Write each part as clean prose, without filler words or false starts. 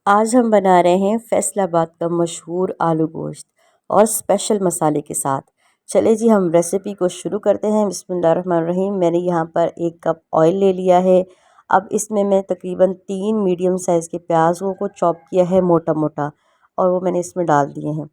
आज हम बना रहे हैं फैसलाबाद का मशहूर आलू गोश्त और स्पेशल मसाले के साथ। चले जी हम रेसिपी को शुरू करते हैं। बिस्मिल्लाहिर्रहमानिर्रहीम। मैंने यहाँ पर 1 कप ऑयल ले लिया है। अब इसमें मैं तकरीबन 3 मीडियम साइज़ के प्याज़ों को चॉप किया है मोटा मोटा, और वो मैंने इसमें डाल दिए हैं।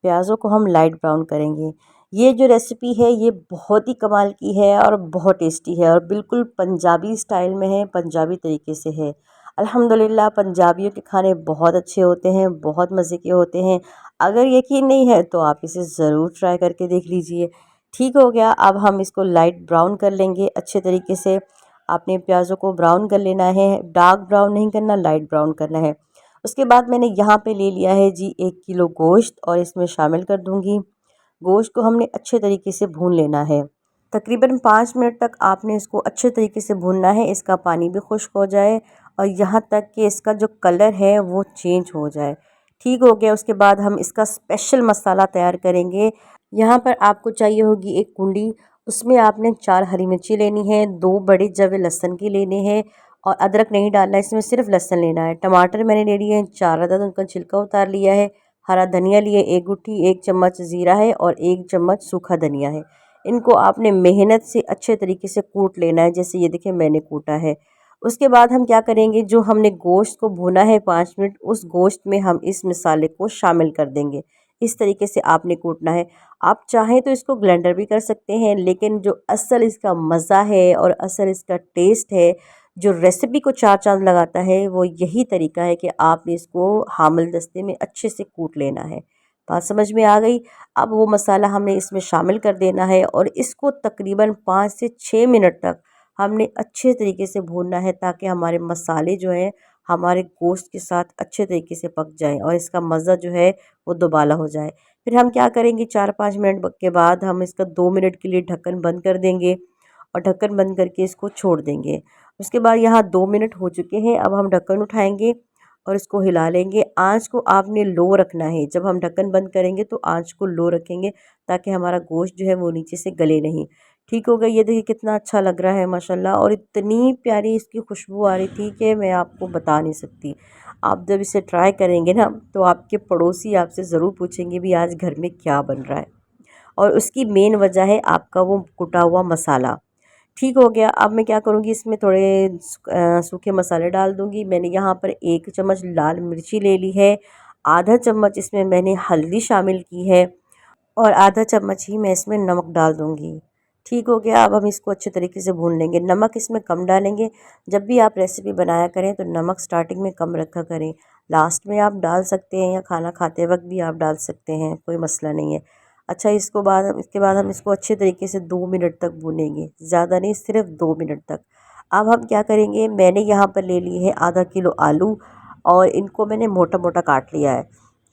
प्याज़ों को हम लाइट ब्राउन करेंगे। ये जो रेसिपी है ये बहुत ही कमाल की है और बहुत टेस्टी है और बिल्कुल पंजाबी स्टाइल में है, पंजाबी तरीके से है। अल्हम्दुलिल्लाह पंजाबियों के खाने बहुत अच्छे होते हैं, बहुत मज़े के होते हैं। अगर यकीन नहीं है तो आप इसे ज़रूर ट्राई करके देख लीजिए। ठीक हो गया। अब हम इसको लाइट ब्राउन कर लेंगे अच्छे तरीके से। आपने प्याज़ों को ब्राउन कर लेना है, डार्क ब्राउन नहीं करना, लाइट ब्राउन करना है। उसके बाद मैंने यहाँ पे ले लिया है जी 1 किलो गोश्त और इसमें शामिल कर दूँगी। गोश्त को हमने अच्छे तरीके से भून लेना है। तकरीबन 5 मिनट तक आपने इसको अच्छे तरीके से भूनना है, इसका पानी भी खुश्क हो जाए और यहाँ तक कि इसका जो कलर है वो चेंज हो जाए। ठीक हो गया। उसके बाद हम इसका स्पेशल मसाला तैयार करेंगे। यहाँ पर आपको चाहिए होगी एक कुंडी, उसमें आपने 4 हरी मिर्ची लेनी है, 2 बड़े जवे लहसुन की लेने हैं और अदरक नहीं डालना है, इसमें सिर्फ लहसुन लेना है। टमाटर मैंने ले लिए हैं 4 अदद, उनका छिलका उतार लिया है। हरा धनिया लिए 1 गुट्ठी, 1 चम्मच ज़ीरा है और 1 चम्मच सूखा धनिया है। इनको आपने मेहनत से अच्छे तरीके से कूट लेना है, जैसे ये देखिए मैंने कूटा है। उसके बाद हम क्या करेंगे, जो हमने गोश्त को भूना है 5 मिनट, उस गोश्त में हम इस मसाले को शामिल कर देंगे। इस तरीके से आपने कूटना है। आप चाहें तो इसको ब्लेंडर भी कर सकते हैं, लेकिन जो असल इसका मज़ा है और असल इसका टेस्ट है, जो रेसिपी को चार चाँद लगाता है, वो यही तरीका है कि आपने इसको हामिल दस्ते में अच्छे से कूट लेना है। बात समझ में आ गई। अब वो मसाला हमने इसमें शामिल कर देना है और इसको तकरीबन 5 से 6 मिनट तक हमने अच्छे तरीके से भूनना है, ताकि हमारे मसाले जो हैं हमारे गोश्त के साथ अच्छे तरीके से पक जाएं और इसका मज़ा जो है वो दुबाला हो जाए। फिर हम क्या करेंगे, 4-5 मिनट के बाद हम इसका 2 मिनट के लिए ढक्कन बंद कर देंगे और ढक्कन बंद करके इसको छोड़ देंगे। उसके बाद यहाँ 2 मिनट हो चुके हैं। अब हम ढक्कन उठाएंगे और इसको हिला लेंगे। आँच को आपने लो रखना है। जब हम ढक्कन बंद करेंगे तो आँच को लो रखेंगे, ताकि हमारा गोश्त जो है वो नीचे से गले नहीं। ठीक हो गया। ये देखिए कितना अच्छा लग रहा है माशाल्लाह, और इतनी प्यारी इसकी खुशबू आ रही थी कि मैं आपको बता नहीं सकती। आप जब इसे ट्राई करेंगे ना, तो आपके पड़ोसी आपसे ज़रूर पूछेंगे भी आज घर में क्या बन रहा है, और उसकी मेन वजह है आपका वो कुटा हुआ मसाला। ठीक हो गया। अब मैं क्या करूँगी, इसमें थोड़े सूखे मसाले डाल दूँगी। मैंने यहाँ पर 1 चम्मच लाल मिर्ची ले ली है, आधा चम्मच इसमें मैंने हल्दी शामिल की है और आधा चम्मच ही मैं इसमें नमक डाल दूँगी। ठीक हो गया। अब हम इसको अच्छे तरीके से भून लेंगे। नमक इसमें कम डालेंगे। जब भी आप रेसिपी बनाया करें तो नमक स्टार्टिंग में कम रखा करें, लास्ट में आप डाल सकते हैं या खाना खाते वक्त भी आप डाल सकते हैं, कोई मसला नहीं है। अच्छा, इसके बाद हम इसको अच्छे तरीके से 2 मिनट तक भूनेंगे, ज़्यादा नहीं, सिर्फ 2 मिनट तक। अब हम क्या करेंगे, मैंने यहाँ पर ले लिए हैं आधा किलो आलू और इनको मैंने मोटा मोटा काट लिया है,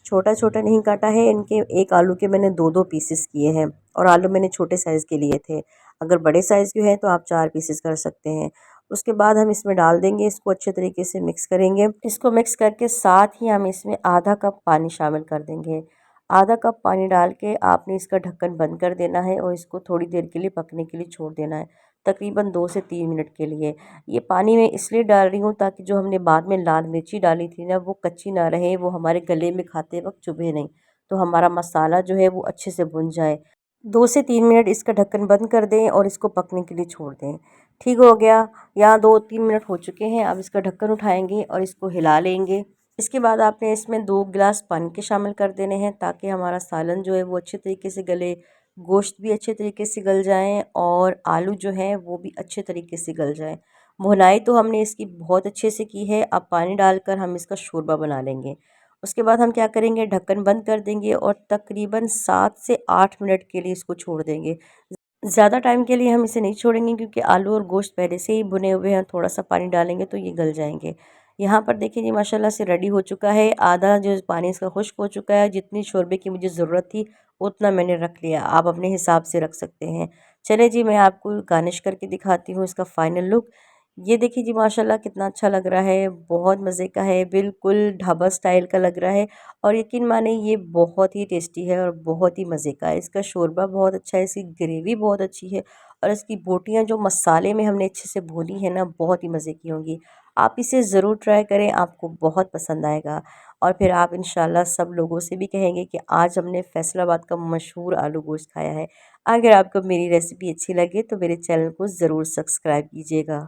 छोटा छोटा नहीं काटा है। इनके एक आलू के मैंने 2-2 पीसेस किए हैं और आलू मैंने छोटे साइज़ के लिए थे। अगर बड़े साइज़ के हैं तो आप 4 पीसेस कर सकते हैं। उसके बाद हम इसमें डाल देंगे, इसको अच्छे तरीके से मिक्स करेंगे। इसको मिक्स करके साथ ही हम इसमें आधा कप पानी शामिल कर देंगे। आधा कप पानी डाल के आपने इसका ढक्कन बंद कर देना है और इसको थोड़ी देर के लिए पकने के लिए छोड़ देना है, तकरीबन 2 से 3 मिनट के लिए। ये पानी मैं इसलिए डाल रही हूँ ताकि जो हमने बाद में लाल मिर्ची डाली थी ना, वो कच्ची ना रहे, वो हमारे गले में खाते वक्त चुभे नहीं, तो हमारा मसाला जो है वो अच्छे से भुन जाए। 2 से 3 मिनट इसका ढक्कन बंद कर दें और इसको पकने के लिए छोड़ दें। ठीक हो गया। यहाँ 2-3 मिनट हो चुके हैं। अब इसका ढक्कन उठाएंगे और इसको हिला लेंगे। इसके बाद आपने इसमें 2 गिलास पानी के शामिल कर देने हैं, ताकि हमारा सालन जो है वो अच्छे तरीके से गले, गोश्त भी अच्छे तरीके से गल जाएँ और आलू जो है वो भी अच्छे तरीके से गल जाएँ। भुनाई तो हमने इसकी बहुत अच्छे से की है। अब पानी डालकर हम इसका शोरबा बना लेंगे। उसके बाद हम क्या करेंगे, ढक्कन बंद कर देंगे और तकरीबन 7 से 8 मिनट के लिए इसको छोड़ देंगे। ज़्यादा टाइम के लिए हम इसे नहीं छोड़ेंगे, क्योंकि आलू और गोश्त पहले से ही भुने हुए हैं, थोड़ा सा पानी डालेंगे तो ये गल जाएंगे। यहाँ पर देखिए जी माशाल्लाह से रेडी हो चुका है। आधा जो पानी इसका खुश्क हो चुका है। जितनी शोरबे की मुझे ज़रूरत थी उतना मैंने रख लिया, आप अपने हिसाब से रख सकते हैं। चले जी मैं आपको गार्निश करके दिखाती हूँ इसका फ़ाइनल लुक। ये देखिए जी माशाल्लाह कितना अच्छा लग रहा है, बहुत मज़े का है, बिल्कुल ढाबा स्टाइल का लग रहा है। और यकीन माने ये बहुत ही टेस्टी है और बहुत ही मज़े का है। इसका शोरबा बहुत अच्छा है, इसकी ग्रेवी बहुत अच्छी है और इसकी बोटियाँ जो मसाले में हमने अच्छे से भूनी है ना, बहुत ही मज़े की होंगी। आप इसे ज़रूर ट्राई करें, आपको बहुत पसंद आएगा। और फिर आप इंशाल्लाह सब लोगों से भी कहेंगे कि आज हमने फैसलाबाद का मशहूर आलू गोश्त खाया है। अगर आपको मेरी रेसिपी अच्छी लगे तो मेरे चैनल को ज़रूर सब्सक्राइब कीजिएगा।